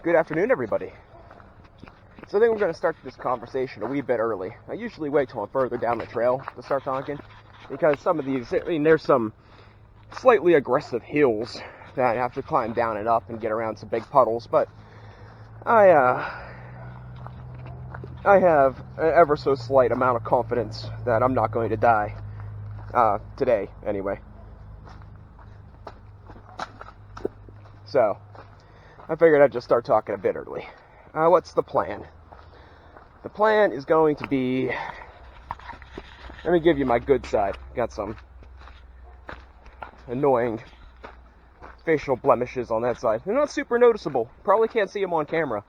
Good afternoon, everybody. So I think we're going to start this conversation a wee bit early. I usually wait till I'm further down the trail to start talking, because some of these, there's some slightly aggressive hills that I have to climb down and up and get around some big puddles, but I have an ever so slight amount of confidence that I'm not going to die, today, anyway. So, I figured I'd just start talking a bit early. What's the plan? The plan is going to be... Let me give you my good side. Got some annoying facial blemishes on that side. They're not super noticeable. Probably can't see them on camera,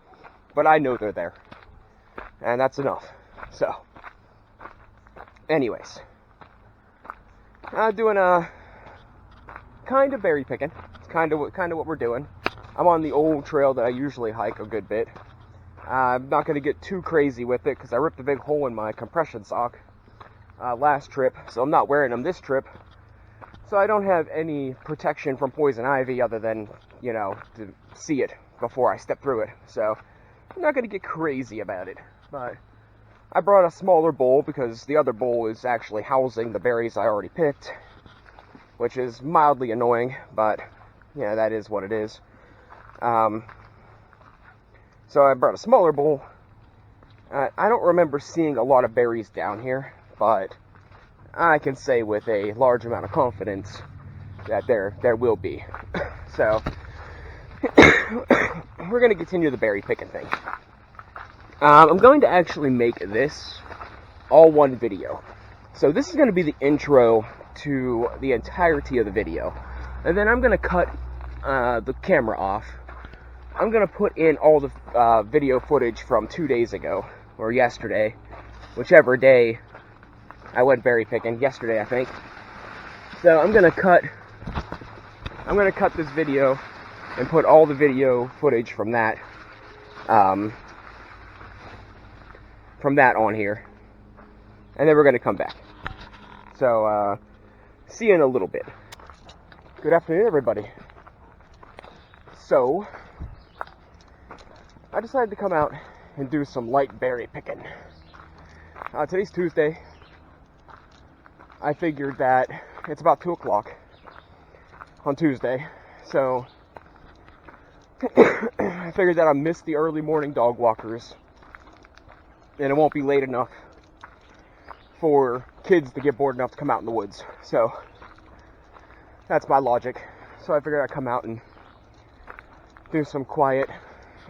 but I know they're there. And that's enough. So, anyways. Doing a kind of berry picking. It's kind of what we're doing. I'm on the old trail that I usually hike a good bit. I'm not going to get too crazy with it because I ripped a big hole in my compression sock last trip, so I'm not wearing them this trip. So I don't have any protection from poison ivy other than, to see it before I step through it. So I'm not going to get crazy about it. But I brought a smaller bowl because the other bowl is actually housing the berries I already picked, which is mildly annoying, but yeah, that is what it is. So I brought a smaller bowl. I don't remember seeing a lot of berries down here, but I can say with a large amount of confidence that there will be. So we're going to continue the berry picking thing. I'm going to actually make this all one video. So this is going to be the intro to the entirety of the video. And then I'm going to cut the camera off. I'm going to put in all the video footage from 2 days ago, or yesterday, whichever day I went berry picking, yesterday I think. So I'm going to cut this video and put all the video footage from that on here, and then we're going to come back. So see you in a little bit. Good afternoon, everybody. So I decided to come out and do some light berry picking. Today's Tuesday. I figured that it's about 2 o'clock on Tuesday, so I figured that I missed the early morning dog walkers, and it won't be late enough for kids to get bored enough to come out in the woods. So that's my logic. So I figured I'd come out and do some quiet,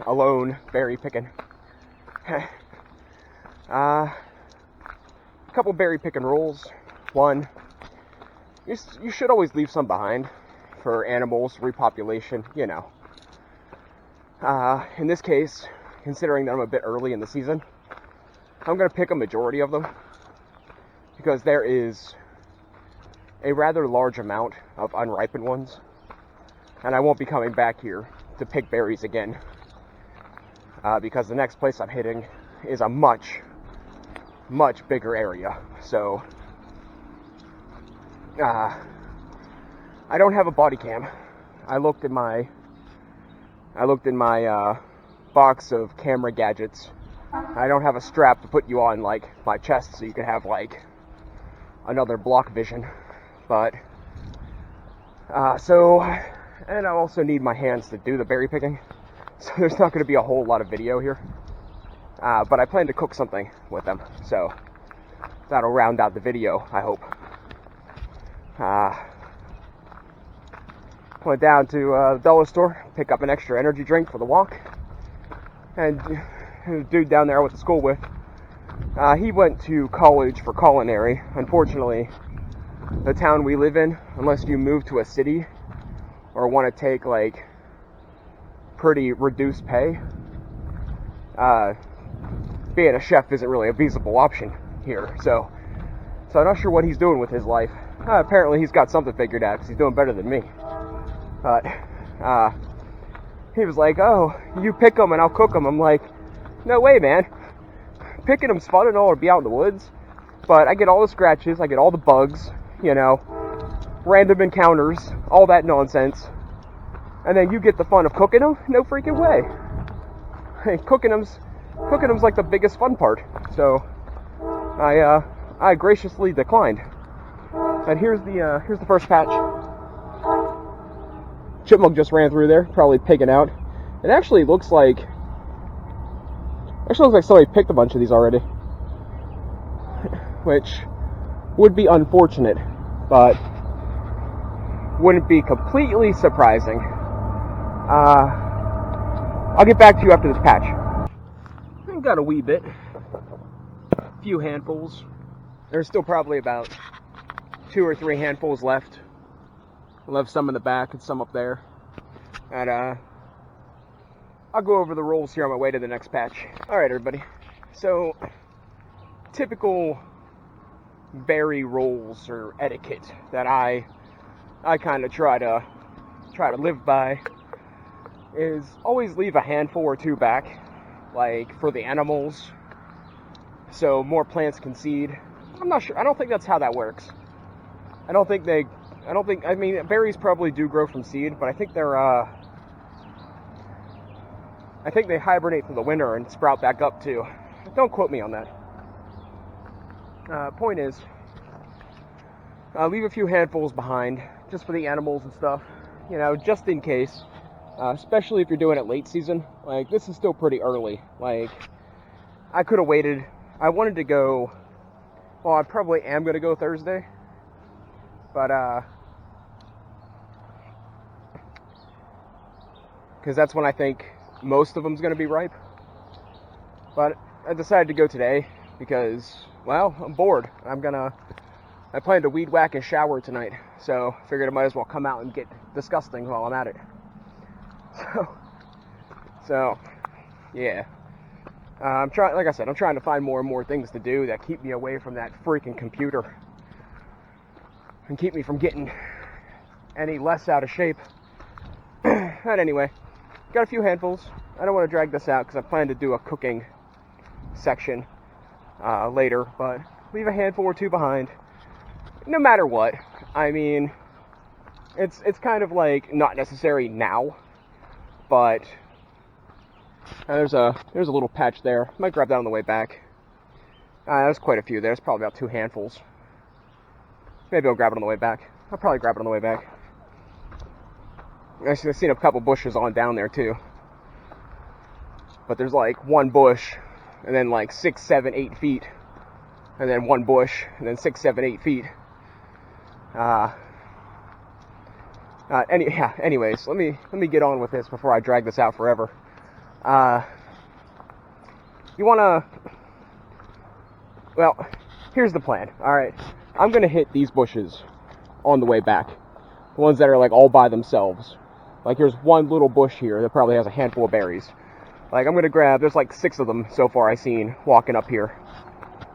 alone berry picking. A couple berry picking rules. One, you should always leave some behind for animals, repopulation, in this case, considering that I'm a bit early in the season, I'm going to pick a majority of them because there is a rather large amount of unripened ones, and I won't be coming back here to pick berries again. Because the next place I'm hitting is a much, much bigger area. So, I don't have a body cam. I looked in my box of camera gadgets. I don't have a strap to put you on, like, my chest so you can have, like, another block vision. But, and I also need my hands to do the berry picking. So there's not going to be a whole lot of video here, but I plan to cook something with them, so that'll round out the video, I hope. Went down to the dollar store, pick up an extra energy drink for the walk, and the dude down there I went to school with, he went to college for culinary. Unfortunately, the town we live in, unless you move to a city or want to take, like, pretty reduced pay, being a chef isn't really a feasible option here, so I'm not sure what he's doing with his life. Apparently he's got something figured out because he's doing better than me. But he was like, "Oh, you pick them and I'll cook them." I'm like, "No way, man. Picking them's fun and all to be out in the woods, but I get all the scratches, I get all the bugs, random encounters, all that nonsense. And then you get the fun of cooking them? No freaking way." cooking them's like the biggest fun part. So I graciously declined. And here's the first patch. Chipmunk just ran through there, probably pigging out. It actually looks like somebody picked a bunch of these already, which would be unfortunate, but wouldn't be completely surprising. I'll get back to you after this patch. I got a wee bit, a few handfuls. There's still probably about 2 or 3 handfuls left. I left some in the back and some up there. And I'll go over the rolls here on my way to the next patch. Alright everybody, so typical berry rolls or etiquette that I kind of try to live by is always leave a handful or 2 back, like for the animals, so more plants can seed. I'm not sure, I don't think that's how that works. I mean, berries probably do grow from seed, but I think they hibernate through the winter and sprout back up too. Don't quote me on that. Point is, leave a few handfuls behind, just for the animals and stuff, you know, just in case. Especially if you're doing it late season. Like, this is still pretty early. Like, I could have waited. I wanted to go, well, I probably am going to go Thursday. But, because that's when I think most of them's going to be ripe. But I decided to go today because, well, I'm bored. I plan to weed whack and shower tonight. So, figured I might as well come out and get disgusting while I'm at it. So, yeah. Like I said, I'm trying to find more and more things to do that keep me away from that freaking computer. And keep me from getting any less out of shape. But anyway, got a few handfuls. I don't want to drag this out because I plan to do a cooking section later, but leave a handful or 2 behind. No matter what. I mean, it's kind of like not necessary now, but there's a little patch there. Might grab that on the way back. There's quite a few there. There's probably about 2 handfuls. Maybe I'll grab it on the way back. I'll probably grab it on the way back. I've seen a couple bushes on down there too. But there's like 1 bush, and then like 6, 7, 8 feet. And then 1 bush, and then 6, 7, 8 feet. Anyways, let me get on with this before I drag this out forever. Well, here's the plan. Alright, I'm gonna hit these bushes on the way back. The ones that are like all by themselves. Like here's 1 little bush here that probably has a handful of berries. Like I'm gonna grab, there's like 6 of them so far I've seen walking up here.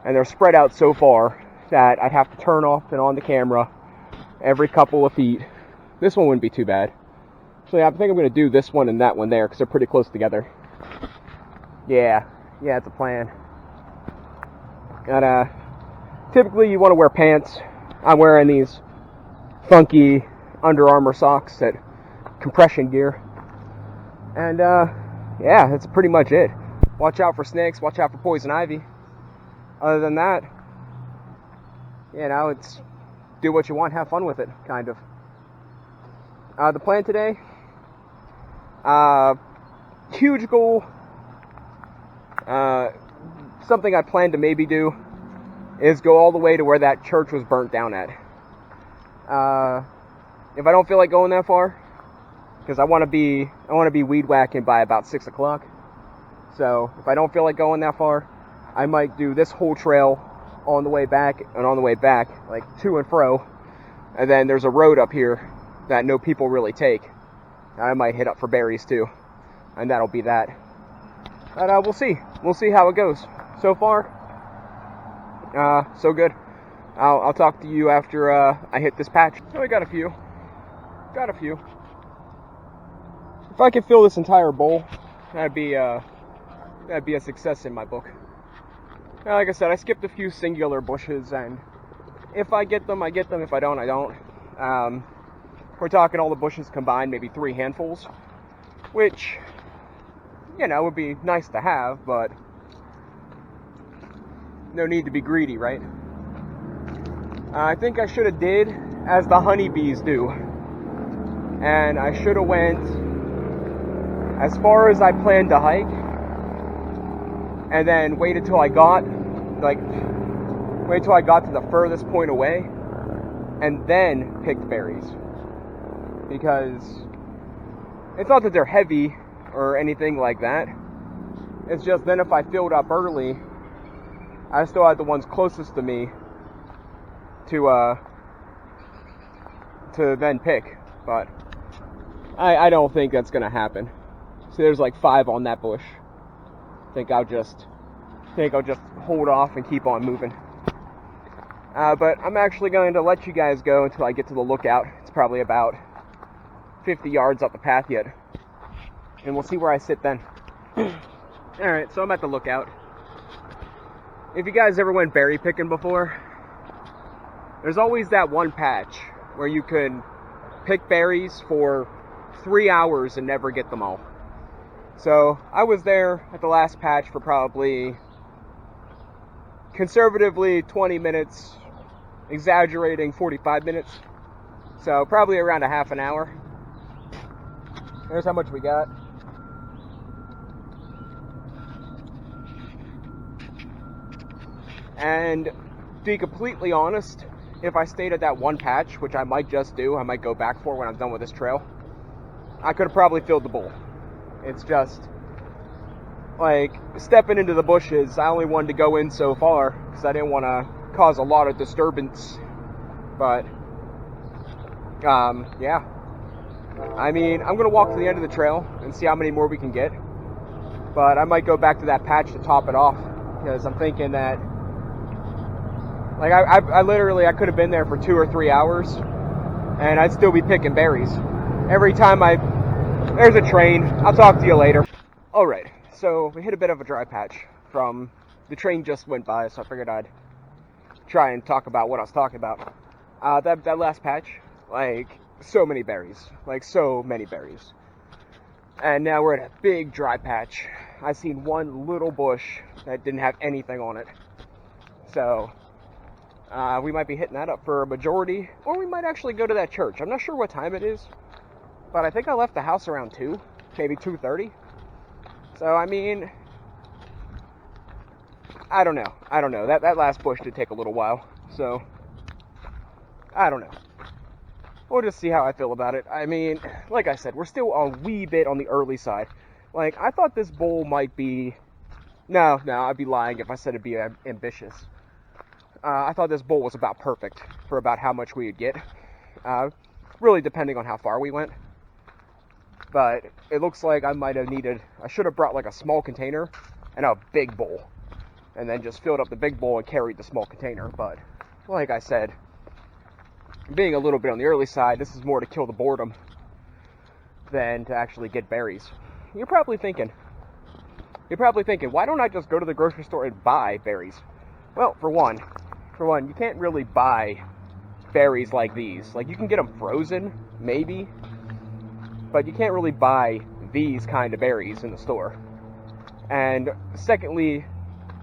And they're spread out so far that I'd have to turn off and on the camera every couple of feet. This one wouldn't be too bad. So yeah, I think I'm going to do this one and that one there because they're pretty close together. Yeah, it's a plan. And typically you want to wear pants. I'm wearing these funky Under Armour socks, that compression gear. And yeah, that's pretty much it. Watch out for snakes, watch out for poison ivy. Other than that, you know, it's do what you want, have fun with it, kind of. The plan today, huge goal, something I plan to maybe do is go all the way to where that church was burnt down at. If I don't feel like going that far, because I want to be weed whacking by about 6 o'clock. So if I don't feel like going that far, I might do this whole trail on the way back and on the way back, like to and fro. And then there's a road up here that no people really take. I might hit up for berries too, and that'll be that. But we'll see. We'll see how it goes. So far, so good. I'll talk to you after I hit this patch. So I got a few. If I could fill this entire bowl, that'd be a success in my book. Like I said, I skipped a few singular bushes, and if I get them, I get them. If I don't, I don't. We're talking all the bushes combined, maybe 3 handfuls, which you know, would be nice to have, but no need to be greedy, right? I think I should have did as the honeybees do, and I should have went as far as I planned to hike, and then waited till I got to the furthest point away, and then picked berries. Because it's not that they're heavy or anything like that. It's just then if I filled up early, I still had the ones closest to me to then pick. But I don't think that's gonna happen. See, there's like 5 on that bush. I think I'll just hold off and keep on moving. But I'm actually going to let you guys go until I get to the lookout. It's probably about 50 yards up the path yet. And we'll see where I sit then. Alright, so I'm at the lookout. If you guys ever went berry picking before, there's always that one patch where you can pick berries for 3 hours and never get them all. So I was there at the last patch for probably, conservatively, 20 minutes, exaggerating 45 minutes. So probably around a half an hour. Here's how much we got. And to be completely honest, if I stayed at that one patch, which I might just do, I might go back for when I'm done with this trail, I could have probably filled the bowl. It's just, like, stepping into the bushes, I only wanted to go in so far, because I didn't want to cause a lot of disturbance. But, yeah. I mean, I'm going to walk to the end of the trail and see how many more we can get. But I might go back to that patch to top it off, because I'm thinking that, like, I literally, I could have been there for 2 or 3 hours, and I'd still be picking berries. Every time there's a train. I'll talk to you later. Alright, so we hit a bit of a dry patch from, the train just went by, so I figured I'd try and talk about what I was talking about. That last patch, like, so many berries. Like, so many berries. And now we're at a big dry patch. I seen one little bush that didn't have anything on it. So, we might be hitting that up for a majority, or we might actually go to that church. I'm not sure what time it is, but I think I left the house around 2, maybe 2:30. So, I mean, I don't know. That last bush did take a little while, so, I don't know. We'll just see how I feel about it. I mean, like I said, we're still a wee bit on the early side. Like, I thought this bowl might be... No, I'd be lying if I said it'd be ambitious. I thought this bowl was about perfect for about how much we would get. Really depending on how far we went. But it looks like I should have brought like a small container and a big bowl. And then just filled up the big bowl and carried the small container. But, like I said, being a little bit on the early side, this is more to kill the boredom than to actually get berries. You're probably thinking, why don't I just go to the grocery store and buy berries? Well, for one, you can't really buy berries like these. Like, you can get them frozen, maybe, but you can't really buy these kind of berries in the store. And secondly,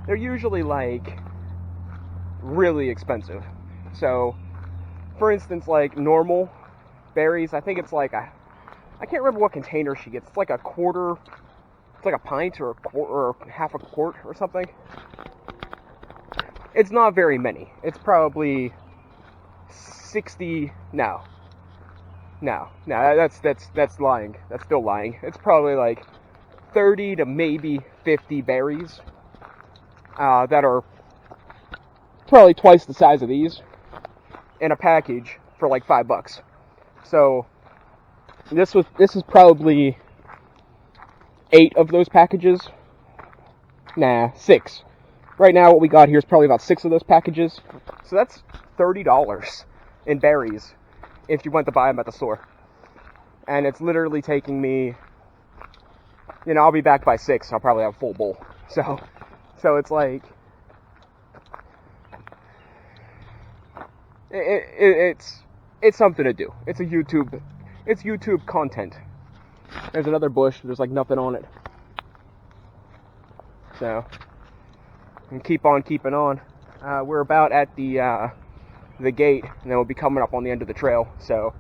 they're usually, like, really expensive. So, for instance, like, normal berries, I think it's like I can't remember what container she gets. It's like a quarter, it's like a pint or half a quart or something. It's not very many. It's probably 60, no, that's lying. That's still lying. It's probably like 30 to maybe 50 berries that are probably twice the size of these in a package for like $5. So this is probably 8 of those packages. Nah, 6. Right now what we got here is probably about 6 of those packages. So that's $30 in berries if you went to buy them at the store. And it's literally taking me, I'll be back by 6. I'll probably have a full bowl. So it's like, it's something to do. It's YouTube content. There's another bush. There's like nothing on it. So, and keep on keeping on. We're about at the gate, and then we'll be coming up on the end of the trail. So,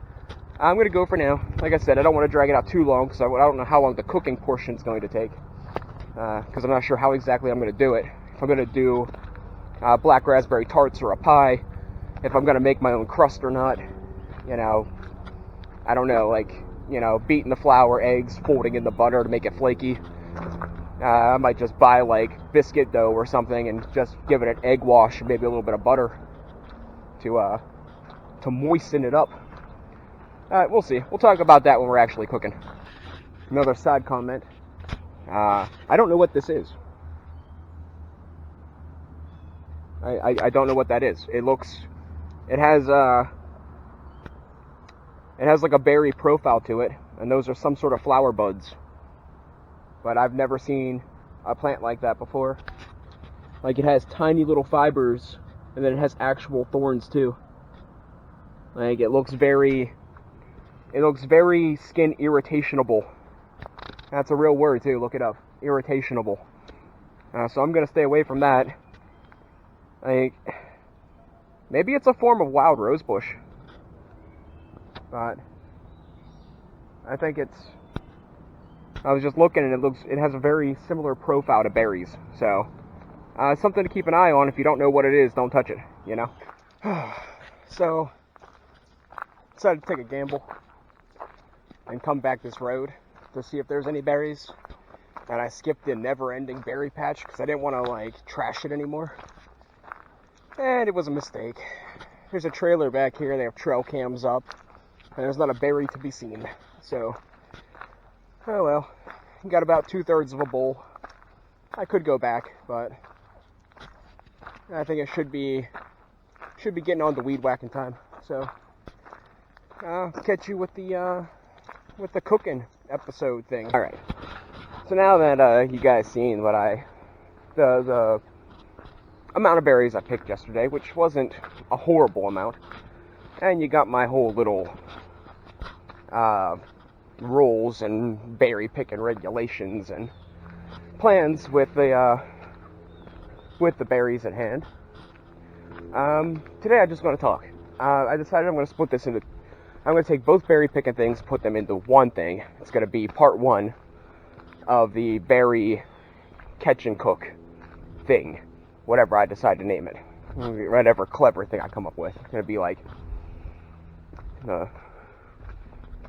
I'm going to go for now. Like I said, I don't want to drag it out too long, because I don't know how long the cooking portion is going to take. Because I'm not sure how exactly I'm going to do it. If I'm going to do black raspberry tarts or a pie, if I'm going to make my own crust or not, you know, I don't know, like, you know, beating the flour, eggs, folding in the butter to make it flaky. I might just buy, like, biscuit dough or something and just give it an egg wash and maybe a little bit of butter to moisten it up. We'll see. We'll talk about that when we're actually cooking. Another side comment. I don't know what this is. I don't know what that is. It has like a berry profile to it, and those are some sort of flower buds. But I've never seen a plant like that before. Like, it has tiny little fibers, and then it has actual thorns too. Like, it looks very skin irritationable. That's a real word too, look it up. Irritationable. So I'm gonna stay away from that. Like, maybe it's a form of wild rosebush. But I think I was just looking, and it has a very similar profile to berries. So, something to keep an eye on. If you don't know what it is, don't touch it, you know? So, decided to take a gamble and come back this road to see if there's any berries. And I skipped the never-ending berry patch because I didn't want to, like, trash it anymore. And it was a mistake. There's a trailer back here. They have trail cams up. And there's not a berry to be seen. So, oh well. Got about 2/3 of a bowl. I could go back, but I think it should be getting on to weed whacking time. So, I'll catch you with the cooking episode thing. All right. So now that you guys seen the amount of berries I picked yesterday, which wasn't a horrible amount, and you got my whole little rules and berry picking regulations and plans with the berries at hand. Today I just want to talk. I decided I'm going to split this into. I'm going to take both berry picking things, put them into one thing. It's going to be part one of the berry catch and cook thing, whatever I decide to name it, whatever clever thing I come up with. It's going to be like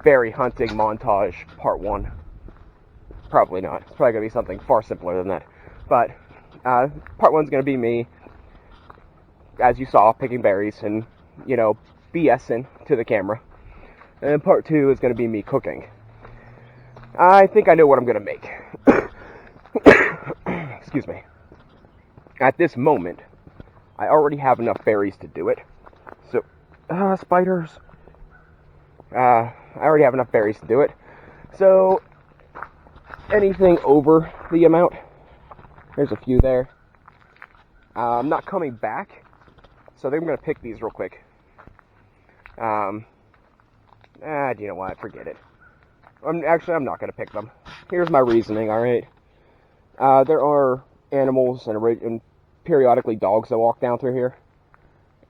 berry hunting montage part one. Probably not. It's probably going to be something far simpler than that. But part one's going to be me, as you saw, picking berries and, you know, BSing to the camera. And then part two is going to be me cooking. I think I know what I'm going to make. Excuse me. At this moment, I already have enough berries to do it. So, spiders. I already have enough berries to do it. So, anything over the amount, there's a few there. I'm not coming back, so I think I'm going to pick these real quick. Do you know what? Forget it. I'm not going to pick them. Here's my reasoning, alright? There are animals and periodically dogs that walk down through here.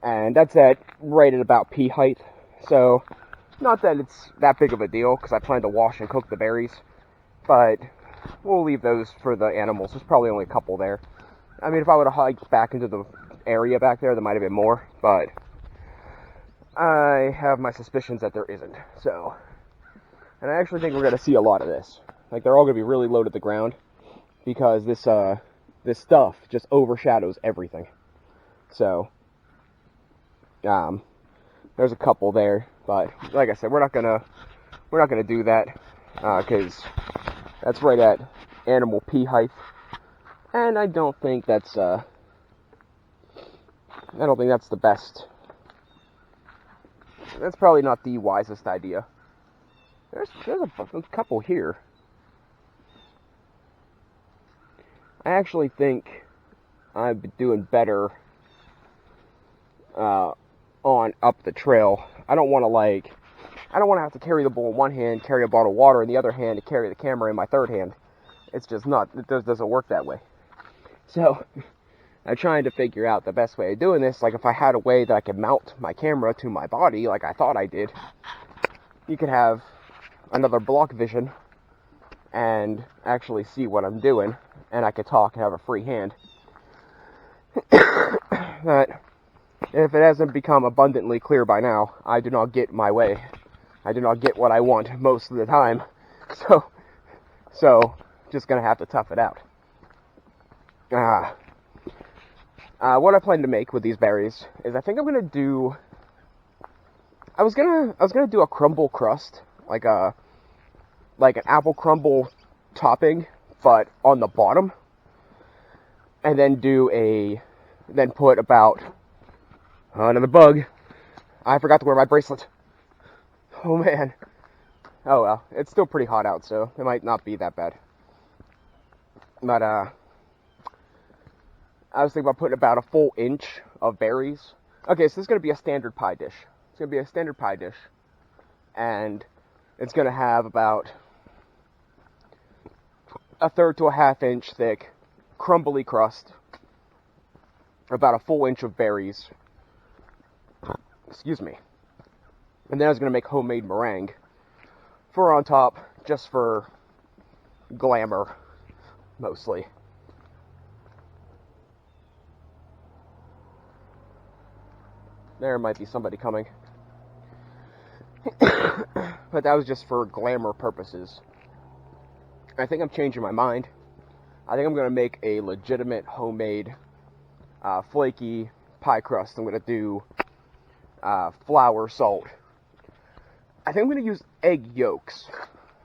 And that's right at about pea height. So, not that it's that big of a deal, because I plan to wash and cook the berries. But we'll leave those for the animals. There's probably only a couple there. I mean, if I would have hiked back into the area back there might have been more. But I have my suspicions that there isn't. So, and I actually think we're going to see a lot of this. Like, they're all going to be really low to the ground, because this stuff just overshadows everything. So, there's a couple there, but like I said, we're not gonna do that, because that's right at animal pea height, and I don't think that's the best. That's probably not the wisest idea. There's a couple here. I actually think I've been doing better on up the trail. I don't want to have to carry the bowl in one hand, carry a bottle of water in the other hand, to carry the camera in my third hand. It's just not, it doesn't work that way. So I'm trying to figure out the best way of doing this. Like, if I had a way that I could mount my camera to my body, like I thought I did, you could have another block vision and actually see what I'm doing, and I could talk and have a free hand. But if it hasn't become abundantly clear by now, I do not get my way. I do not get what I want most of the time. So just gonna have to tough it out. What I plan to make with these berries is I think I'm gonna do. I was gonna do a crumble crust, like an apple crumble topping, but on the bottom, and then put about another bug. I forgot to wear my bracelet. Oh man. Oh well, it's still pretty hot out, so it might not be that bad. But I was thinking about putting about a full inch of berries. Okay, so this is gonna be a standard pie dish. It's gonna be a standard pie dish, and it's gonna have about a third to a half inch thick, crumbly crust, about a full inch of berries. Excuse me. And then I was gonna make homemade meringue for on top, just for glamour, mostly. There might be somebody coming. But that was just for glamour purposes. I think I'm changing my mind. I think I'm going to make a legitimate homemade flaky pie crust. I'm going to do flour, salt. I think I'm going to use egg yolks,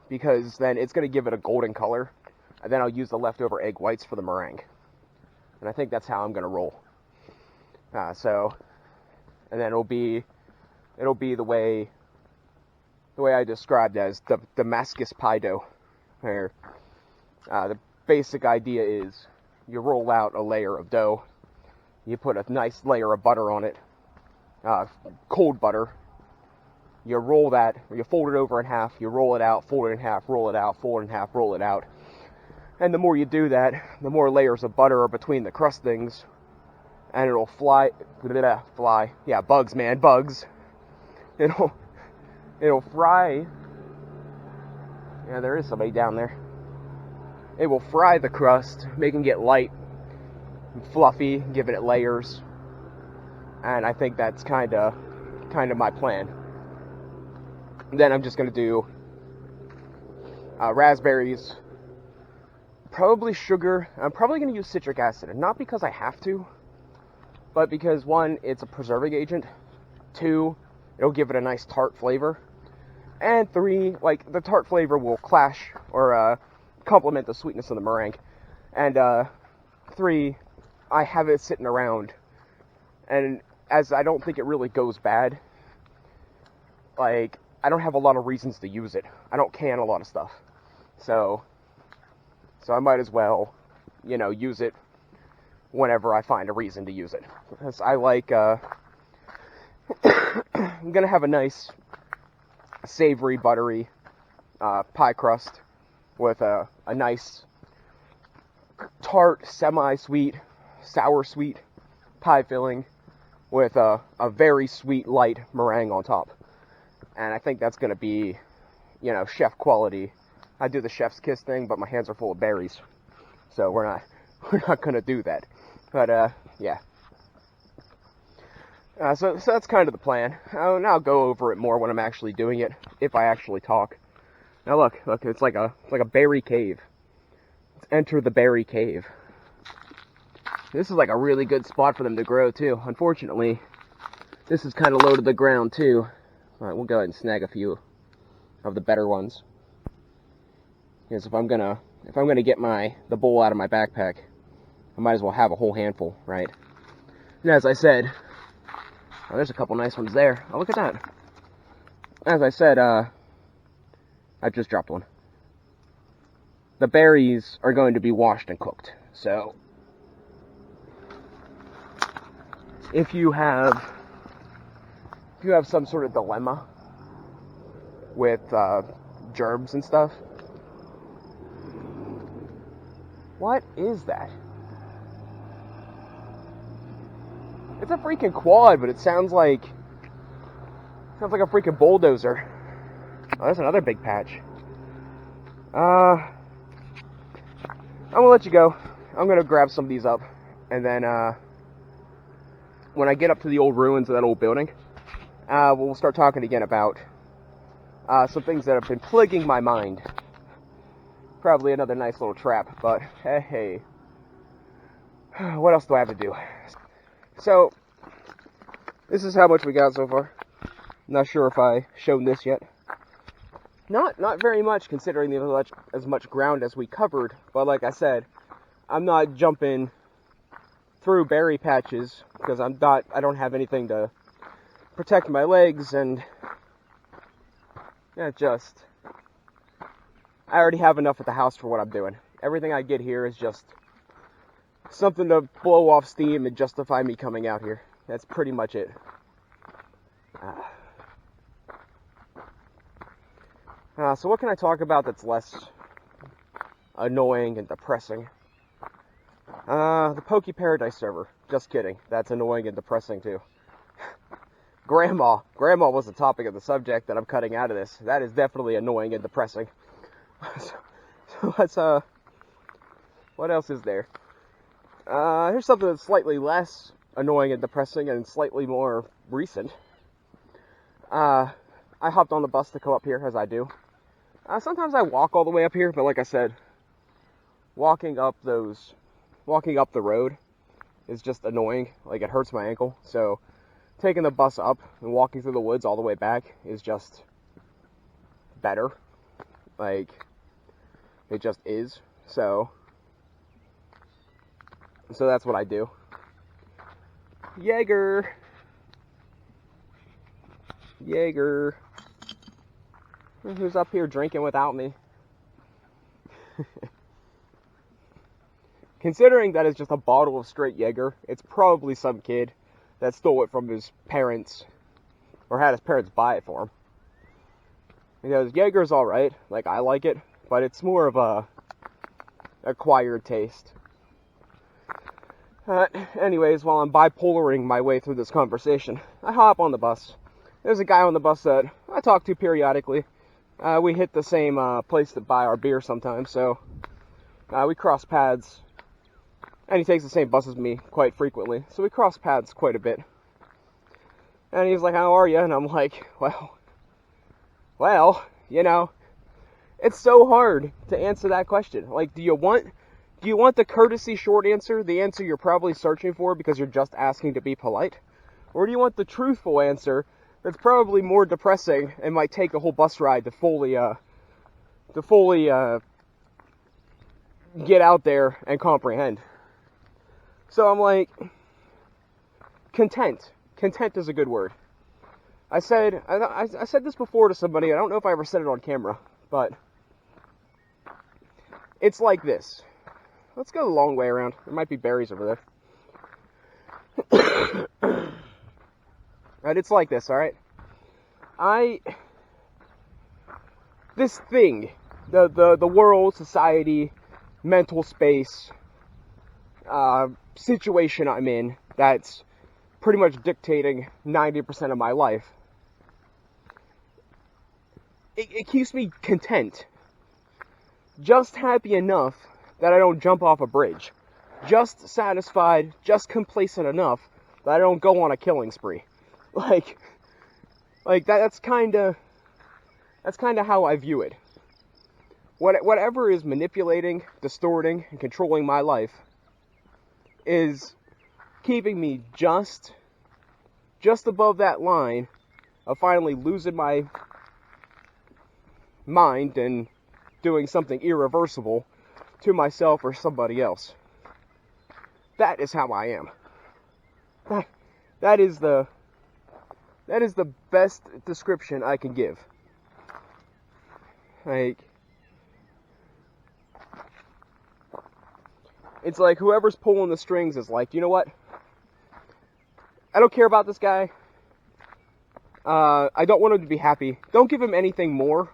because then it's going to give it a golden color. And then I'll use the leftover egg whites for the meringue. And I think that's how I'm going to roll. And then it'll be the way I described as the Damascus pie dough, where the basic idea is you roll out a layer of dough, you put a nice layer of butter on it, cold butter. You roll that, or you fold it over in half, you roll it out, fold it in half, roll it out, fold it in half, roll it out. And the more you do that, the more layers of butter are between the crust things, and it'll fly, yeah, bugs, man, bugs. It'll fry, yeah, there is somebody down there. It will fry the crust, making it light and fluffy, giving it layers, and I think that's kind of my plan. Then I'm just going to do raspberries, probably sugar. I'm probably going to use citric acid, and not because I have to, but because, one, it's a preserving agent, two, it'll give it a nice tart flavor, and three, like, the tart flavor will clash or complement the sweetness of the meringue, and three, I have it sitting around, and as I don't think it really goes bad, like, I don't have a lot of reasons to use it. I don't can a lot of stuff, so I might as well, use it whenever I find a reason to use it. Because I like, I'm gonna have a nice, savory, buttery pie crust with a nice, tart, semi-sweet, sour-sweet pie filling with a very sweet, light meringue on top. And I think that's gonna be, chef quality. I do the chef's kiss thing, but my hands are full of berries, so we're not gonna do that. But yeah. So that's kind of the plan. I'll go over it more when I'm actually doing it, if I actually talk. Now look, it's like a berry cave. Let's enter the berry cave. This is like a really good spot for them to grow too. Unfortunately, this is kind of low to the ground too. All right, we'll go ahead and snag a few of the better ones. Because if I'm gonna get the bowl out of my backpack, I might as well have a whole handful, right? And as I said, oh, there's a couple nice ones there. Oh, look at that. As I said, I just dropped one. The berries are going to be washed and cooked. So, if you have some sort of dilemma with germs and stuff. What is that? It's a freaking quad, but it sounds like a freaking bulldozer. Oh, that's another big patch. I'm gonna let you go. I'm gonna grab some of these up, and then when I get up to the old ruins of that old building, we'll start talking again about some things that have been plaguing my mind. Probably another nice little trap, but hey, what else do I have to do? So, this is how much we got so far. Not sure if I shown this yet. Not very much, considering as much ground as we covered, but like I said, I'm not jumping through berry patches, because I don't have anything to protect my legs, and I already have enough at the house for what I'm doing. Everything I get here is just something to blow off steam and justify me coming out here. That's pretty much it. So what can I talk about that's less annoying and depressing? The Poke Paradise server. Just kidding. That's annoying and depressing too. Grandma was the topic of the subject that I'm cutting out of this. That is definitely annoying and depressing. So let's, what else is there? Here's something that's slightly less annoying and depressing and slightly more recent. I hopped on the bus to come up here, as I do. Sometimes I walk all the way up here, but like I said, walking up the road is just annoying. Like, it hurts my ankle. So taking the bus up and walking through the woods all the way back is just better. Like, it just is. So that's what I do. Jaeger. Who's up here drinking without me? Considering that it's just a bottle of straight Jaeger, it's probably some kid that stole it from his parents, or had his parents buy it for him. Because Jaeger's alright, like, I like it, but it's more of a acquired taste. Anyways, while I'm bipolaring my way through this conversation, I hop on the bus. There's a guy on the bus that I talk to periodically. We hit the same place to buy our beer sometimes, so we cross paths. And he takes the same bus as me quite frequently, so we cross paths quite a bit. And he's like, "How are you?" And I'm like, well, you know, it's so hard to answer that question. Like, do you want the courtesy short answer, the answer you're probably searching for because you're just asking to be polite? Or do you want the truthful answer that's probably more depressing and might take a whole bus ride to fully get out there and comprehend? So I'm like, content. Content is a good word. I said this before to somebody. I don't know if I ever said it on camera, but it's like this. Let's go the long way around. There might be berries over there. Right, it's like this, alright? This thing, the world, society, mental space, situation I'm in, that's pretty much dictating 90% of my life, it keeps me content. Just happy enough that I don't jump off a bridge. Just satisfied, just complacent enough that I don't go on a killing spree. Like that's kind of how I view it. Whatever is manipulating, distorting, and controlling my life is keeping me just above that line of finally losing my mind and doing something irreversible to myself or somebody else. That is how I am. That is the best description I can give. Like, it's like whoever's pulling the strings is like, you know what? I don't care about this guy. I don't want him to be happy. Don't give him anything more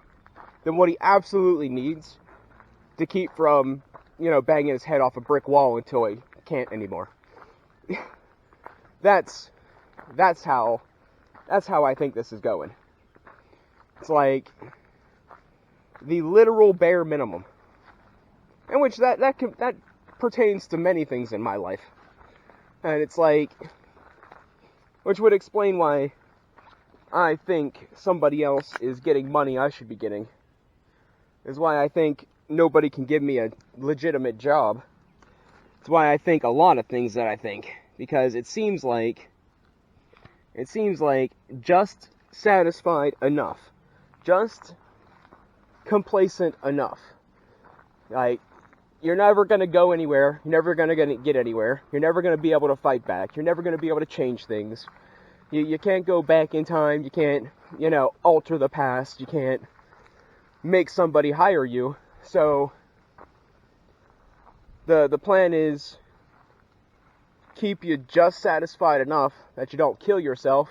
than what he absolutely needs to keep from, banging his head off a brick wall until he can't anymore. that's how I think this is going. It's like the literal bare minimum, in which that pertains to many things in my life, and it's like, which would explain why I think somebody else is getting money I should be getting. Is why I think nobody can give me a legitimate job. It's why I think a lot of things that I think, because it seems like just satisfied enough, just complacent enough. Like, you're never going to go anywhere, you're never going to get anywhere, you're never going to be able to fight back, you're never going to be able to change things. You can't go back in time, you can't, alter the past, you can't make somebody hire you. So the plan is keep you just satisfied enough that you don't kill yourself,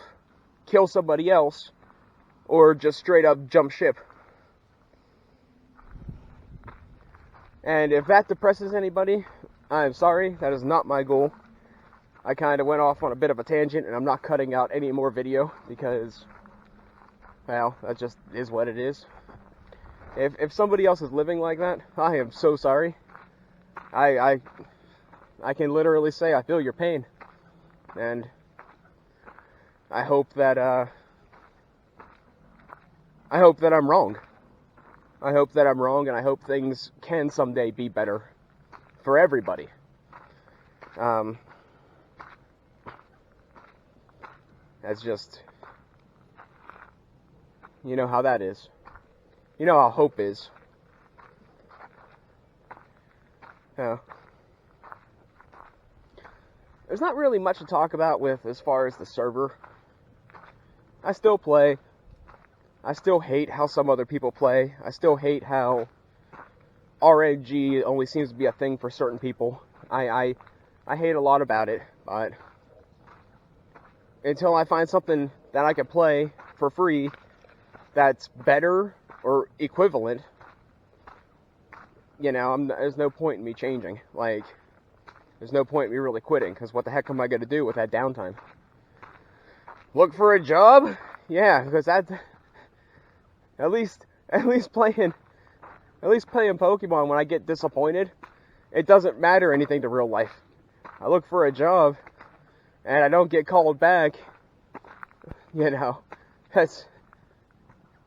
kill somebody else, or just straight up jump ship. And if that depresses anybody, I'm sorry, that is not my goal. I kind of went off on a bit of a tangent, and I'm not cutting out any more video because, well, that just is what it is. If somebody else is living like that, I am so sorry. I can literally say I feel your pain, and I hope that I'm wrong. I hope that I'm wrong, and I hope things can someday be better for everybody. That's just, you know how that is. You know how hope is. Yeah. There's not really much to talk about with as far as the server. I still play. I still hate how some other people play. I still hate how RNG only seems to be a thing for certain people. I hate a lot about it, but until I find something that I can play for free that's better or equivalent, there's no point in me changing. Like, there's no point in me really quitting, because what the heck am I going to do with that downtime? Look for a job? Yeah, because that, at least playing Pokemon, when I get disappointed, it doesn't matter anything to real life. I look for a job, and I don't get called back,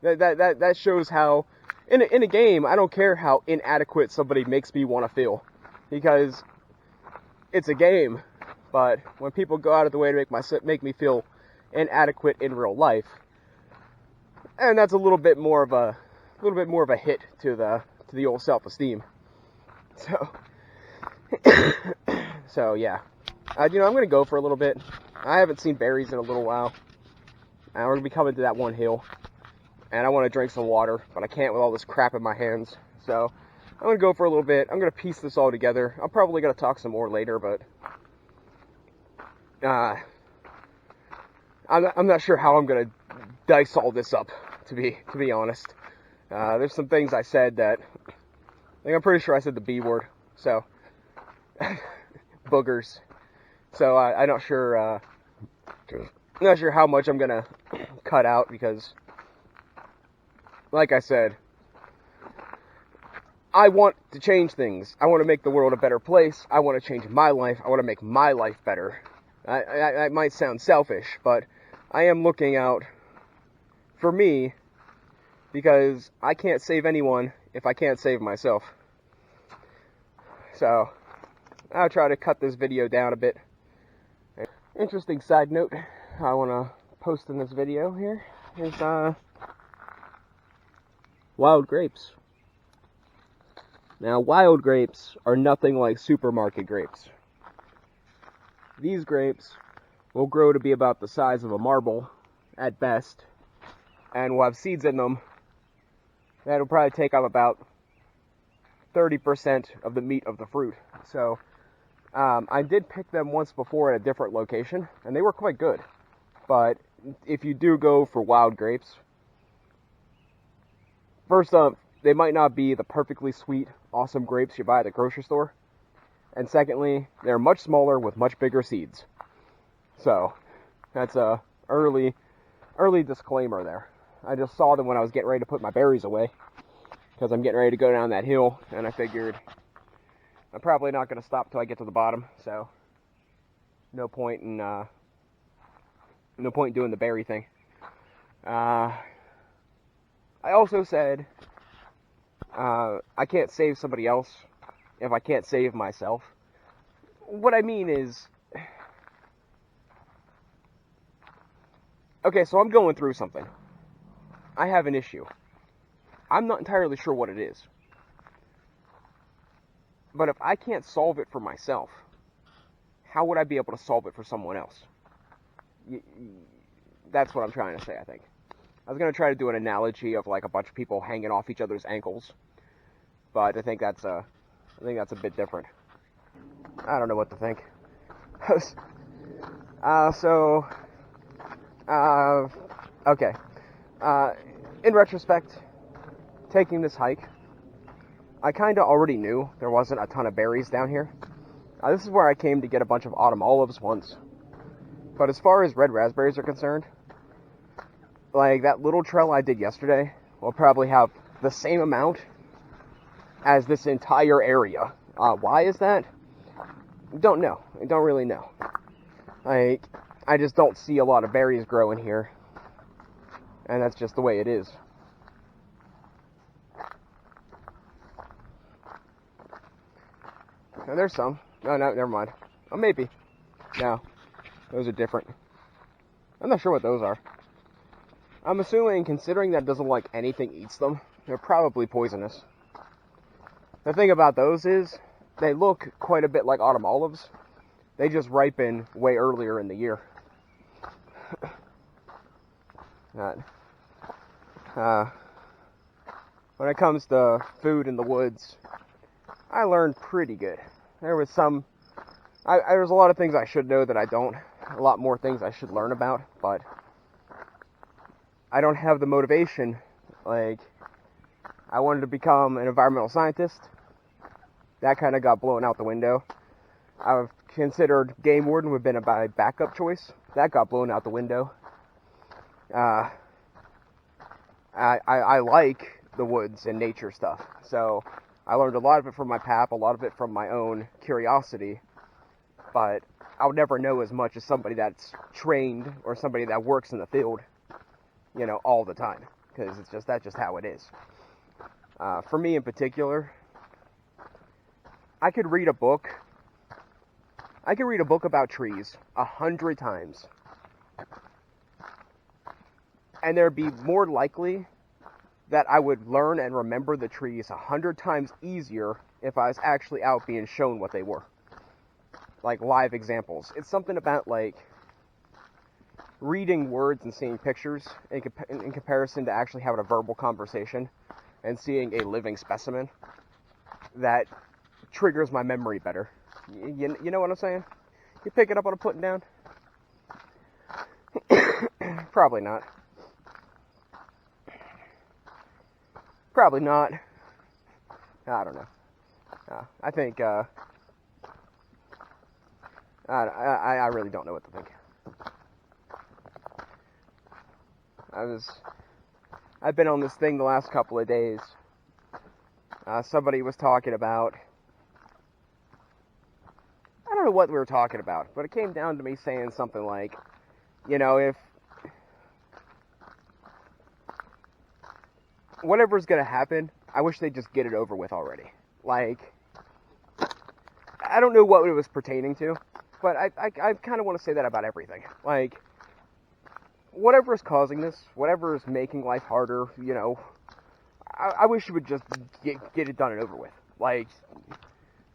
that shows how, in a game, I don't care how inadequate somebody makes me want to feel, because it's a game. But when people go out of the way to make me feel inadequate in real life, and that's a little bit more of a hit to the old self-esteem. So yeah, I'm gonna go for a little bit. I haven't seen berries in a little while, and we're gonna be coming to that one hill, and I want to drink some water, but I can't with all this crap in my hands. So I'm gonna go for a little bit. I'm gonna piece this all together. I'm probably gonna talk some more later, but I'm not sure how I'm gonna dice all this up. To be honest, there's some things I said that I'm pretty sure I said the B word. So boogers. So I'm not sure. Not sure how much I'm gonna cut out, because, like I said, I want to change things. I want to make the world a better place. I want to change my life. I want to make my life better. I might sound selfish, but I am looking out for me, because I can't save anyone if I can't save myself. So I'll try to cut this video down a bit. Interesting side note I want to post in this video here is wild grapes. Now, wild grapes are nothing like supermarket grapes. These grapes will grow to be about the size of a marble at best, and will have seeds in them that'll probably take up about 30% of the meat of the fruit. So I did pick them once before at a different location, and they were quite good. But if you do go for wild grapes, first up, they might not be the perfectly sweet, awesome grapes you buy at the grocery store. And secondly, they're much smaller with much bigger seeds. So, that's a early disclaimer there. I just saw them when I was getting ready to put my berries away, because I'm getting ready to go down that hill, and I figured I'm probably not going to stop till I get to the bottom, so no point in doing the berry thing. I also said I can't save somebody else if I can't save myself. What I mean is, okay, so I'm going through something. I have an issue. I'm not entirely sure what it is. But if I can't solve it for myself, how would I be able to solve it for someone else? That's what I'm trying to say, I think. I was going to try to do an analogy of like a bunch of people hanging off each other's ankles, but I think that's a bit different. I don't know what to think. Okay. In retrospect, taking this hike, I kind of already knew there wasn't a ton of berries down here. This is where I came to get a bunch of autumn olives once. But as far as red raspberries are concerned, like that little trail I did yesterday will probably have the same amount as this entire area. Why is that? Don't know. I don't really know. Like, I just don't see a lot of berries growing here. And that's just the way it is. And there's some. No, never mind. Oh, maybe. No. Those are different. I'm not sure what those are. I'm assuming, considering that doesn't like anything eats them, they're probably poisonous. The thing about those is, they look quite a bit like autumn olives. They just ripen way earlier in the year. When it comes to food in the woods, I learned pretty good. There was there's a lot of things I should know that I don't. A lot more things I should learn about, but I don't have the motivation. Like, I wanted to become an environmental scientist. That kind of got blown out the window. I've considered game warden would have been a backup choice. That got blown out the window. I like the woods and nature stuff, so I learned a lot of it from my pap, a lot of it from my own curiosity, but I'll never know as much as somebody that's trained or somebody that works in the field, all the time, because that's just how it is. For me in particular, I could read a book about trees 100 times, and there'd be more likely that I would learn and remember the trees 100 times easier if I was actually out being shown what they were. Like, live examples. It's something about, like, reading words and seeing pictures in comparison to actually having a verbal conversation and seeing a living specimen that triggers my memory better. You know what I'm saying? You pick it up what I'm putting down? Probably not. Probably not. I don't know. I think, I really don't know what to think. I've been on this thing the last couple of days. Somebody was talking about, I don't know what we were talking about, but it came down to me saying something like, if whatever's gonna happen, I wish they'd just get it over with already. Like, I don't know what it was pertaining to, but I kind of want to say that about everything. Like, whatever is causing this, whatever is making life harder, I wish you would just get it done and over with. Like,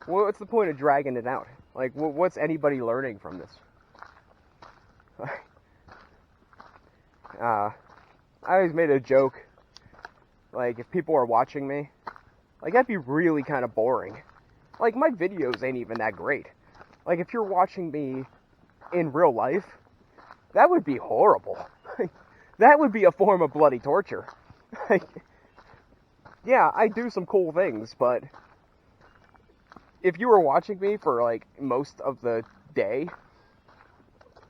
what's the point of dragging it out? Like, what's anybody learning from this? I always made a joke, like, if people are watching me, like, that'd be really kind of boring. Like, my videos ain't even that great. Like, if you're watching me in real life, that would be horrible. That would be a form of bloody torture. Like, yeah, I do some cool things, but if you were watching me for, like, most of the day,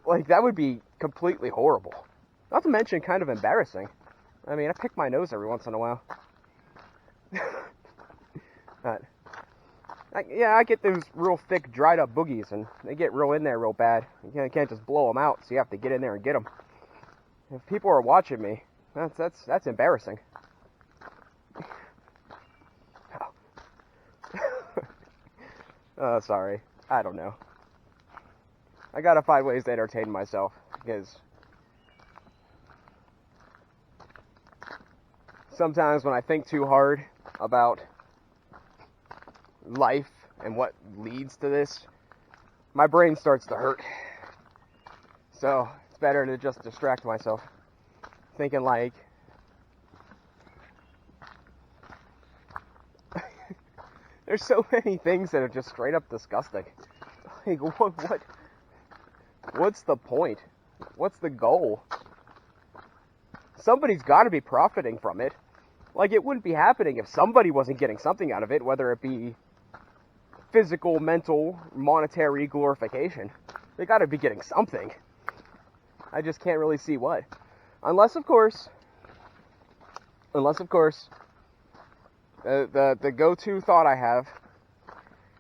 Like, that would be completely horrible. Not to mention kind of embarrassing. I mean, I pick my nose every once in a while. But, I get those real thick, dried up boogies, and they get real in there real bad. You can't just blow them out, so you have to get in there and get them. If people are watching me, that's embarrassing. Sorry. I don't know. I gotta find ways to entertain myself, because sometimes when I think too hard about life and what leads to this, my brain starts to hurt. So it's better to just distract myself, thinking like, there's so many things that are just straight up disgusting. Like, what's the point? What's the goal? Somebody's got to be profiting from it. Like, it wouldn't be happening if somebody wasn't getting something out of it, whether it be physical, mental, monetary glorification. They got to be getting something. I just can't really see what. Unless, of course, the go-to thought I have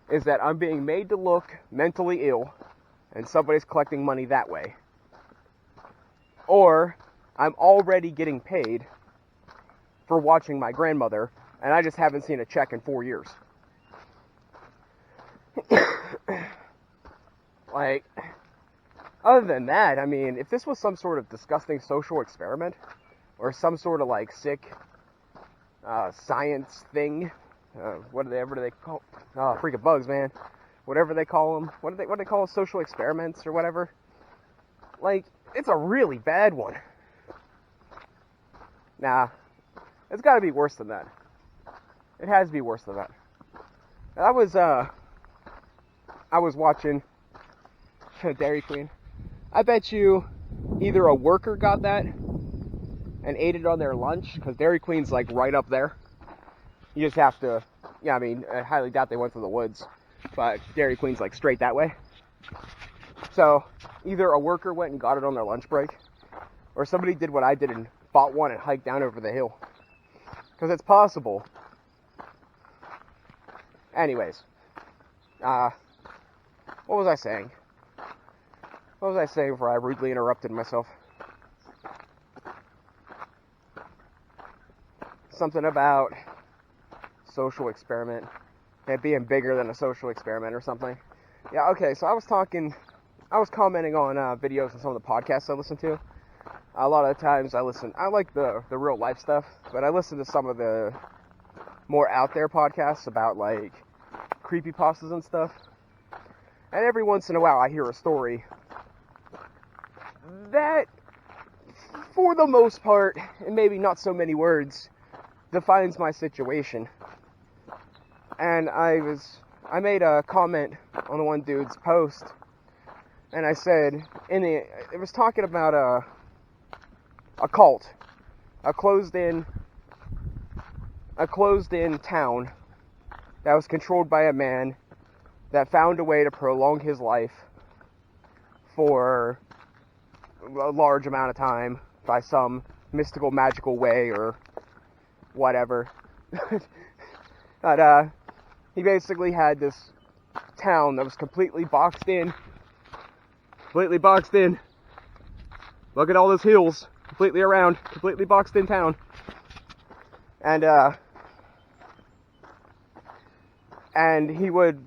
is that I'm being made to look mentally ill and somebody's collecting money that way. Or I'm already getting paid for watching my grandmother and I just haven't seen a check in 4 years. Like, other than that, I mean, if this was some sort of disgusting social experiment or some sort of like sick science thing, whatever they call, freaking bugs, man, whatever they call them, what do they call social experiments or whatever? Like, it's a really bad one. Nah, it's got to be worse than that. It has to be worse than that. I was watching Dairy Queen. I bet you either a worker got that and ate it on their lunch, because Dairy Queen's like right up there. You just have to, I mean, I highly doubt they went to the woods, but Dairy Queen's like straight that way. So either a worker went and got it on their lunch break, or somebody did what I did and bought one and hiked down over the hill. Because it's possible. Anyways, what was I saying? What was I saying before I rudely interrupted myself? Something about social experiment, it being bigger than a social experiment or something. Yeah, okay, so I was commenting on videos and some of the podcasts I listen to. A lot of the times I like the real life stuff, but I listen to some of the more out there podcasts about like creepypastas and stuff. And every once in a while I hear a story that, for the most part, and maybe not so many words, defines my situation. And I made a comment on the one dude's post, and I said, it was talking about a cult, a closed-in town that was controlled by a man that found a way to prolong his life for a large amount of time by some mystical, magical way or whatever. But he basically had this town that was completely boxed in. Look at all those hills, completely around, completely boxed in town. And he would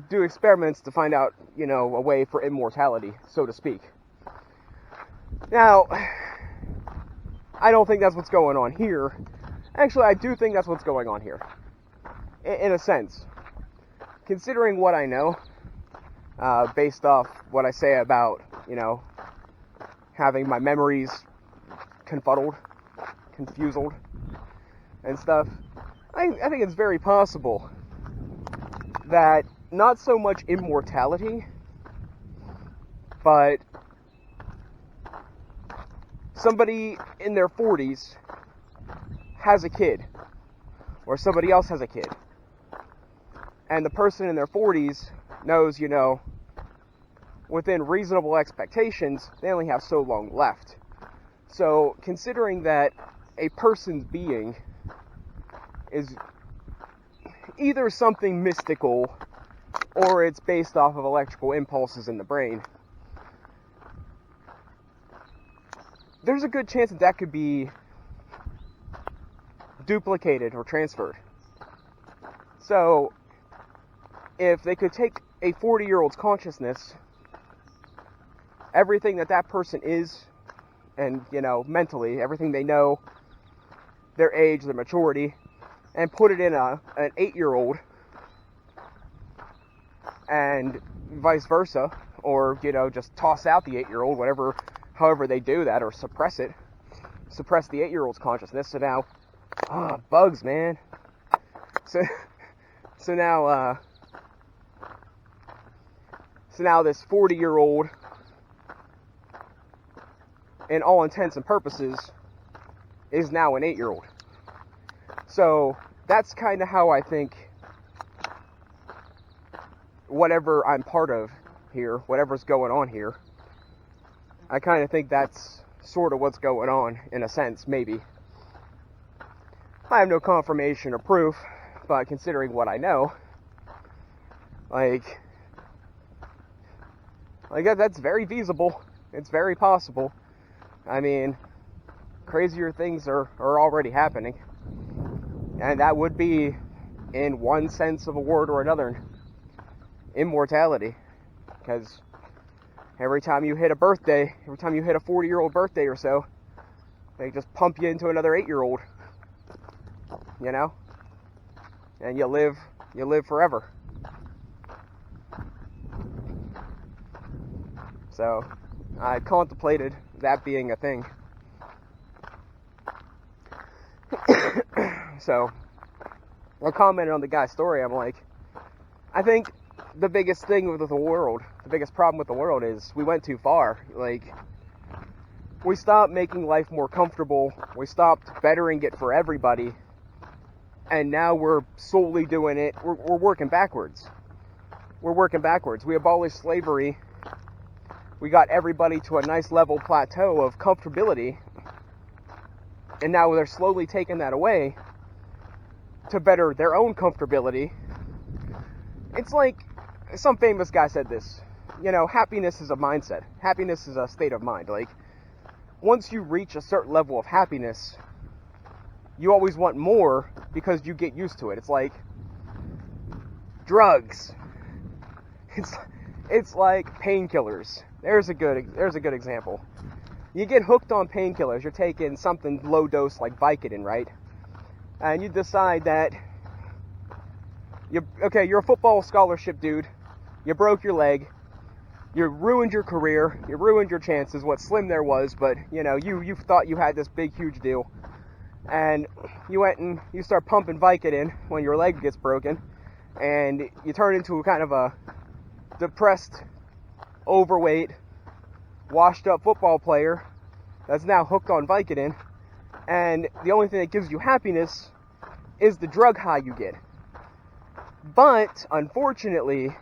do experiments to find out, a way for immortality, so to speak. Now, I don't think that's what's going on here. Actually, I do think that's what's going on here. In a sense. Considering what I know, based off what I say about, having my memories confused, and stuff, I think it's very possible that not so much immortality, but somebody in their 40s has a kid, or somebody else has a kid, and the person in their 40s knows, within reasonable expectations, they only have so long left. So, considering that a person's being is either something mystical or it's based off of electrical impulses in the brain, there's a good chance that that could be duplicated or transferred. So, if they could take a 40-year-old's consciousness, everything that that person is, and, mentally, everything they know, their age, their maturity, and put it in an 8-year-old, and vice versa, or, just toss out the 8-year-old, however they do that, or suppress the 8-year-old's consciousness. So now, bugs, man. So now this 40-year-old, in all intents and purposes, is now an 8-year-old. So that's kind of how I think whatever I'm part of here, whatever's going on here, I kind of think that's sort of what's going on, in a sense, maybe. I have no confirmation or proof, but considering what I know, that's very feasible. It's very possible. I mean, crazier things are already happening. And that would be, in one sense of a word or another, immortality. Because every time you hit a 40-year-old birthday or so, they just pump you into another 8-year-old. And you live forever. So, I contemplated that being a thing. So, I commented on the guy's story. I'm like, I think the biggest thing with the world, the biggest problem with the world is we went too far. We stopped making life more comfortable. We stopped bettering it for everybody. And now we're solely doing it. We're working backwards. We abolished slavery. We got everybody to a nice level plateau of comfortability. And now they're slowly taking that away to better their own comfortability. It's like some famous guy said this. Happiness is a mindset. Happiness is a state of mind. Once you reach a certain level of happiness, you always want more because you get used to it. It's like drugs. It's like painkillers. There's a good example. You get hooked on painkillers. You're taking something low dose like Vicodin, right? And you decide that you're a football scholarship dude. You broke your leg. You ruined your career. You ruined your chances. What slim there was, but you thought you had this big huge deal. And you went and you start pumping Vicodin when your leg gets broken, and you turn into kind of a depressed, overweight, washed up football player that's now hooked on Vicodin, and the only thing that gives you happiness is the drug high you get. But, unfortunately,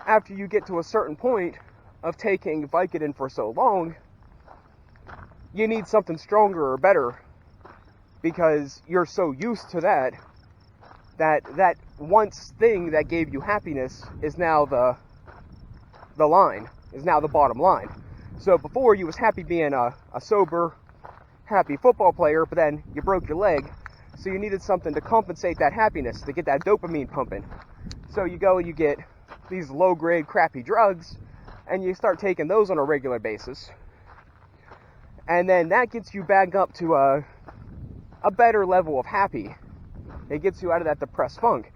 after you get to a certain point of taking Vicodin for so long, you need something stronger or better, because you're so used to that once thing that gave you happiness is now the bottom line. So before, you was happy being a sober, happy football player, but then you broke your leg, so you needed something to compensate that happiness, to get that dopamine pumping. So you go and you get these low-grade crappy drugs, and you start taking those on a regular basis. And then that gets you back up to a better level of happy. It gets you out of that depressed funk.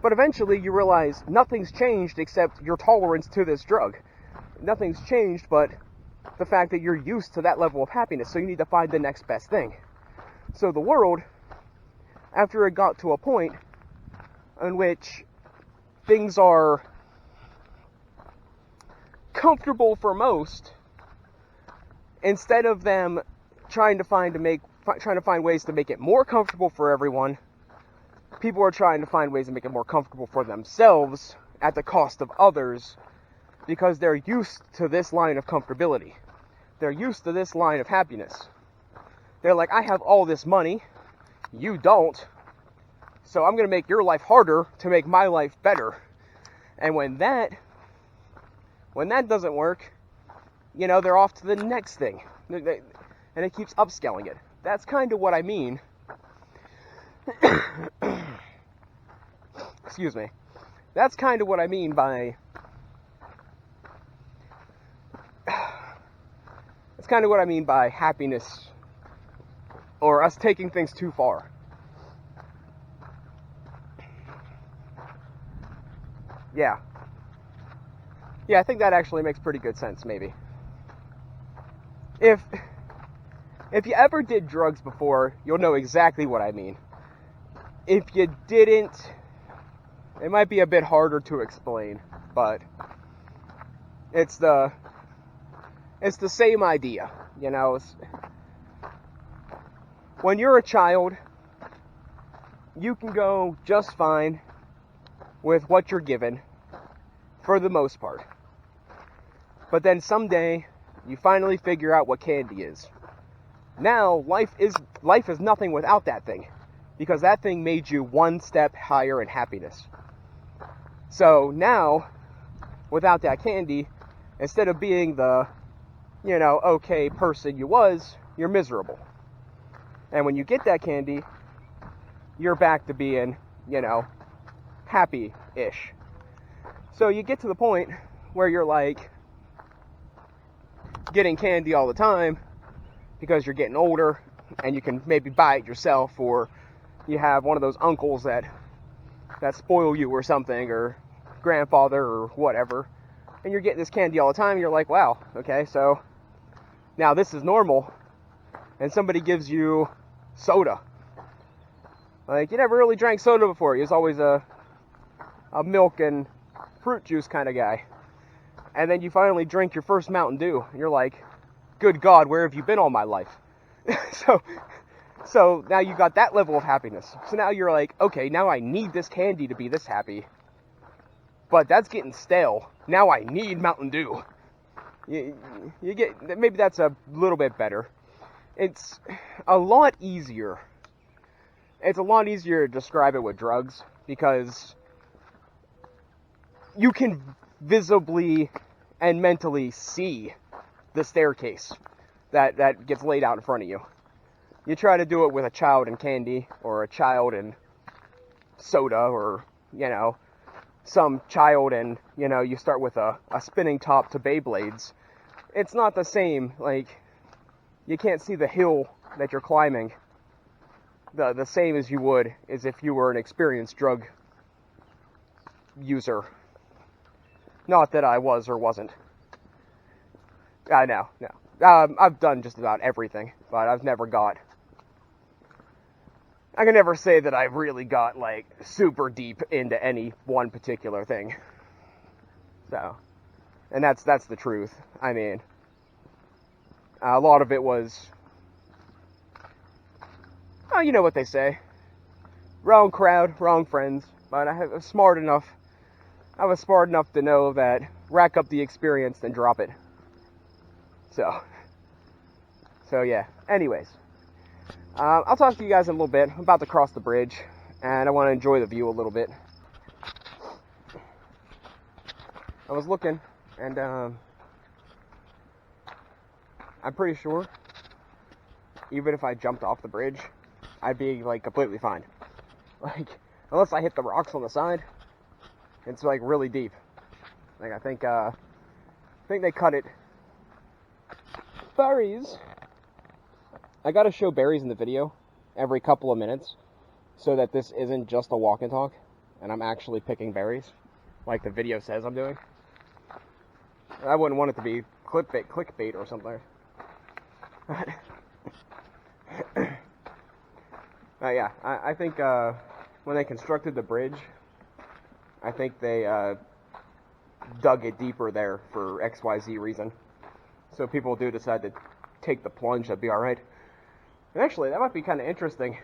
But eventually you realize nothing's changed except your tolerance to this drug. Nothing's changed but the fact that you're used to that level of happiness, so you need to find the next best thing. So the world, after it got to a point in which things are comfortable for most, instead of them trying to find ways to make it more comfortable for everyone, people are trying to find ways to make it more comfortable for themselves at the cost of others, because they're used to this line of comfortability. They're used to this line of happiness. They're like, I have all this money, you don't, so I'm going to make your life harder to make my life better. And when that doesn't work, you know, they're off to the next thing. And it keeps upscaling it. That's kind of what I mean. Excuse me. That's kind of what I mean by... That's kind of what I mean by happiness, or us taking things too far. Yeah. Yeah, I think that actually makes pretty good sense, maybe. If you ever did drugs before, you'll know exactly what I mean. If you didn't, it might be a bit harder to explain, but it's the same idea, you know. When you're a child, you can go just fine with what you're given, for the most part. But then someday, you finally figure out what candy is. Now, life is nothing without that thing, because that thing made you one step higher in happiness. So now, without that candy, instead of being the, you know, okay person you was, you're miserable. And when you get that candy, you're back to being, you know, happy-ish. So you get to the point where you're like getting candy all the time because you're getting older and you can maybe buy it yourself, or you have one of those uncles that spoil you or something, or grandfather or whatever, and you're getting this candy all the time, and you're like, wow, okay, so now this is normal, and somebody gives you soda. Like, you never really drank soda before. You was always a milk and fruit juice kind of guy. And then you finally drink your first Mountain Dew, and you're like, good God, where have you been all my life? So now you got that level of happiness. So now you're like, okay, now I need this candy to be this happy. But that's getting stale. Now I need Mountain Dew. You get, maybe that's a little bit better. It's a lot easier. It's a lot easier to describe it with drugs, because you can visibly and mentally see the staircase that gets laid out in front of you. You try to do it with a child and candy, or a child and soda, or, you know, some child and, you know, you start with a spinning top to Beyblades. It's not the same. Like, you can't see the hill that you're climbing the same as you would as if you were an experienced drug user. Not that I was or wasn't. No. I've done just about everything, but I've never got... I can never say that I've really got, like, super deep into any one particular thing. So, and that's the truth. I mean, a lot of it was, oh, you know what they say. Wrong crowd, wrong friends. But I was smart enough to know that rack up the experience, then drop it. So yeah. Anyways, I'll talk to you guys in a little bit. I'm about to cross the bridge, and I want to enjoy the view a little bit. I was looking, and I'm pretty sure even if I jumped off the bridge, I'd be, like, completely fine. Like, unless I hit the rocks on the side, it's, like, really deep. Like, I think they cut it. Berries. I gotta show berries in the video every couple of minutes, so that this isn't just a walk and talk, and I'm actually picking berries, like the video says I'm doing. I wouldn't want it to be clickbait or something. Yeah, I think when they constructed the bridge, I think they dug it deeper there for XYZ reason. So people do decide to take the plunge, that'd be alright. And actually, that might be kind of interesting.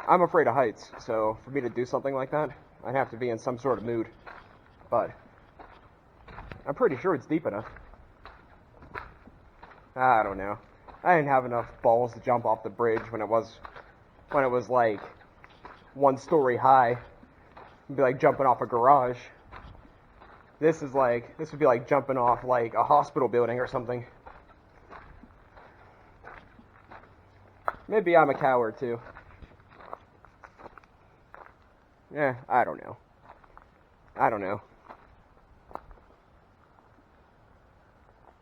I'm afraid of heights, so for me to do something like that, I'd have to be in some sort of mood. But I'm pretty sure it's deep enough. I don't know. I didn't have enough balls to jump off the bridge when it was like 1 story high. It'd be like jumping off a garage. This would be like jumping off like a hospital building or something. Maybe I'm a coward too. Yeah, I don't know.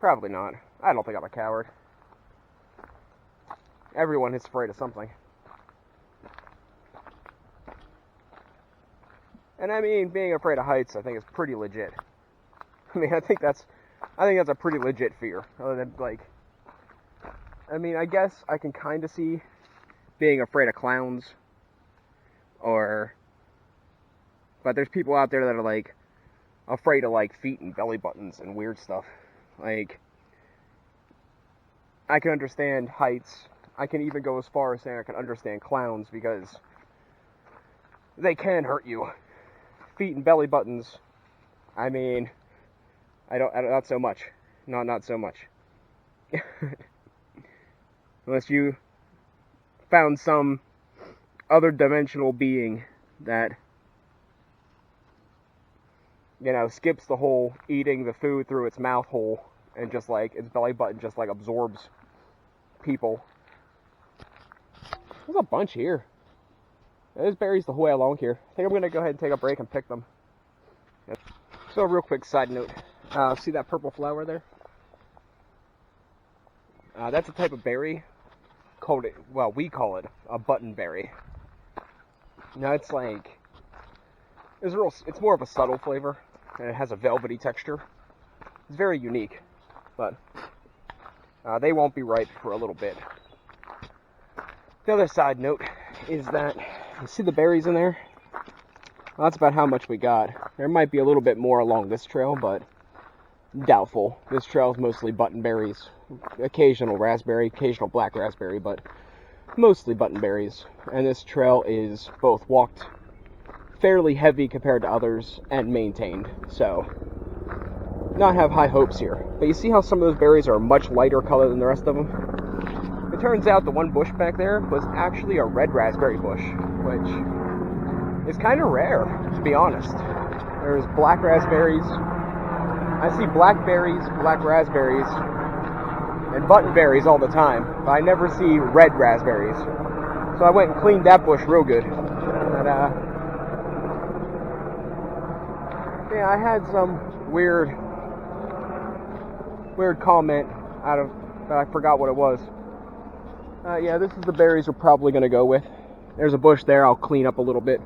Probably not. I don't think I'm a coward. Everyone is afraid of something. And I mean, being afraid of heights, I think is pretty legit. I mean, I think that's a pretty legit fear. Other than like, I mean, I guess I can kind of see being afraid of clowns, but there's people out there that are like afraid of like feet and belly buttons and weird stuff. Like, I can understand heights. I can even go as far as saying I can understand clowns because they can hurt you. Feet and belly buttons, I mean, I don't not so much. Not so much. Unless you found some other dimensional being that, you know, skips the whole eating the food through its mouth hole and just like its belly button just like absorbs people. There's a bunch here. There's berries the whole way along here. I think I'm going to go ahead and take a break and pick them. So a real quick side note. See that purple flower there? That's a type of berry. We call it a buttonberry. Now it's like, it's more of a subtle flavor, and it has a velvety texture. It's very unique, but they won't be ripe for a little bit. The other side note is that, you see the berries in there? Well, that's about how much we got. There might be a little bit more along this trail, but doubtful. This trail is mostly buttonberries. Occasional raspberry, occasional black raspberry, but mostly buttonberries. And this trail is both walked fairly heavy compared to others and maintained. So, not have high hopes here. But you see how some of those berries are a much lighter color than the rest of them? It turns out the one bush back there was actually a red raspberry bush, which is kind of rare, to be honest. There's black raspberries. I see blackberries, black raspberries, and buttonberries all the time, but I never see red raspberries. So I went and cleaned that bush real good. But, yeah, I had some weird comment but I forgot what it was. Yeah, this is the berries we're probably going to go with. There's a bush there I'll clean up a little bit.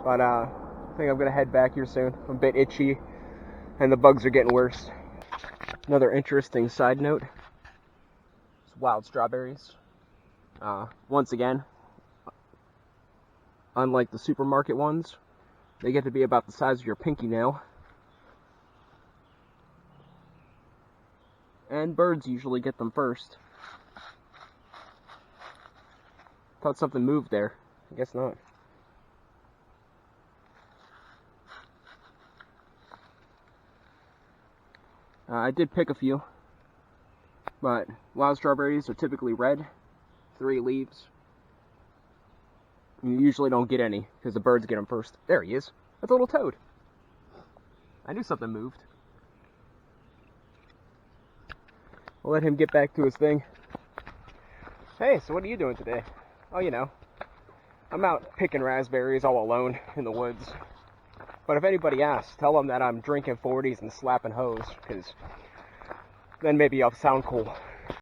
But I think I'm going to head back here soon. I'm a bit itchy, and the bugs are getting worse. Another interesting side note is wild strawberries. Once again, unlike the supermarket ones, they get to be about the size of your pinky nail. And birds usually get them first. Thought something moved there. I guess not. I did pick a few, but wild strawberries are typically red, 3 leaves. You usually don't get any because the birds get them first. There he is. That's a little toad. I knew something moved. We'll let him get back to his thing. Hey, so what are you doing today? Oh, you know, I'm out picking raspberries all alone in the woods. But if anybody asks, tell them that I'm drinking 40s and slapping hoes, because then maybe I'll sound cool.